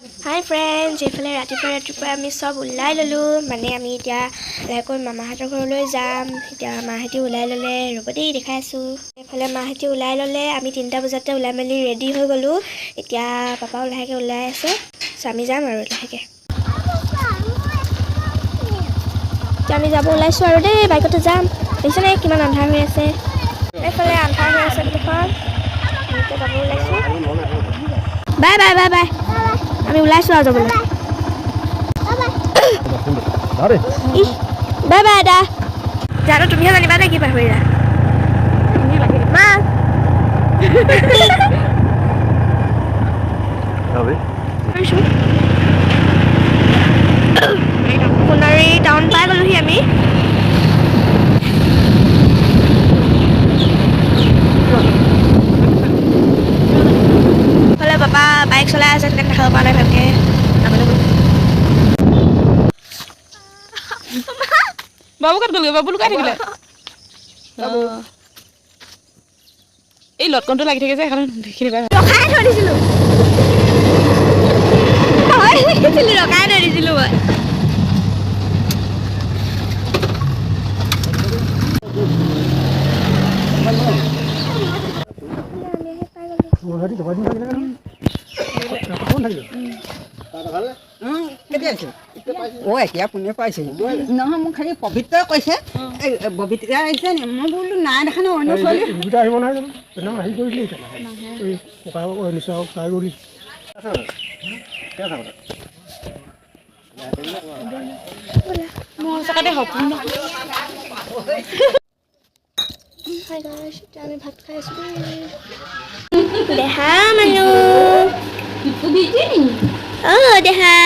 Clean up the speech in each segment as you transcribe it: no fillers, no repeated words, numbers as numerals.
Hi friends, এইফালে ৰাতিপুৱা আমি সব ওলাই ললো মানে আমি এতিয়া লাহেকৈ মামাহঁতৰ ঘৰলৈ যাম। এতিয়া মাহঁতি ওলাই ললে ৰবদেই দেখাই আছো। এইফালে মাহঁতি ওলাই ললে আমি 3টা বজাতে ওলাই মেলি ৰেডি হৈ গলো। এতিয়া পাপাও লাহেকৈ ওলাই আছে, আমি যাম আৰু লাহেকৈ। এতিয়া আমি যাব ওলাইছো আৰু দেই, বাইকতে যাম। দেখিছেনে কিমান আন্ধাৰ হৈ আছে। এইফালে আন্ধাৰ হৈ আছে দেখোন। এতিয়া যাব ওলাইছো। Bye bye bye bye. আমি ওলাইছো আৰু যাবলৈ। Bye by the. জানো তুমিহে জানিবা নে কি পাহৰিলা মা। সোণাৰী টাউন পাই গলোহি আমি। ফালে পাপা বাইক চলাই আছে, তেনেকৈ দেখাব পৰা নাই ভালকৈ। বাবু কাট গ'লগৈ, বাবু লুকাই থাকিলে। এই লটকনটো লাগি থাকে যে সেইকাৰণে দেখি নাপায়। ৰখাই থৈ দিছিলোঁ ৰখাই থৈ দিছিলোঁ মই। এতিয়া কোনে পাইছে নহয়, মোক খালি পবিত্ৰই কৈছে ববিত্ৰা আহিছে নি। মই বোলো নাই দেখা ন, অন্য ছোৱালী আহিব নহয় জানো হেৰি কৰিলেই নিশ্চয় ট্ৰাই কৰি মোৰ সঁচাতে সপোন। আমি ভাত খাই আছো দেহা মানুহ। দেহা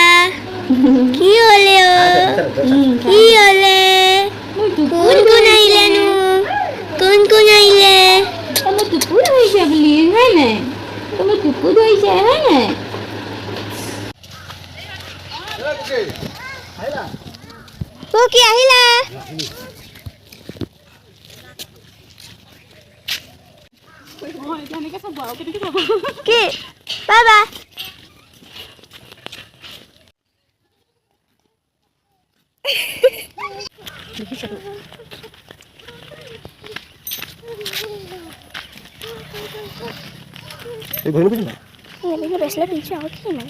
কি হলে কি হলে? কোন কোন আহিলেনো? কোন কোন আহিলে? তোমার টুকুর হয়েছে বলি হয় না, তোমার টুকুর হয়েছে হয় না। ও কি আহিলা? কি বাবা ব্ৰেচলেট পিন্ধিছো আৰু কি নাই।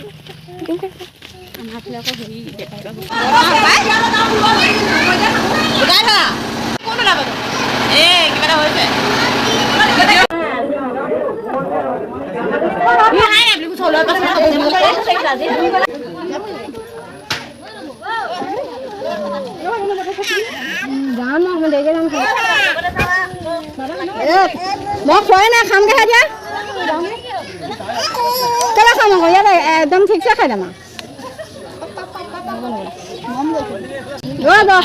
মই খোৱাই নাই, খামগৈ এতিয়া। কেলৈ খাম আকৌ, ইয়াত একদম ঠিকছে খাই যাম আৰু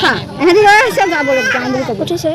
খা। এহেঁতি ৰৈ আহিছে যাবলৈ, যাম বুলি ক'ব উঠিছে।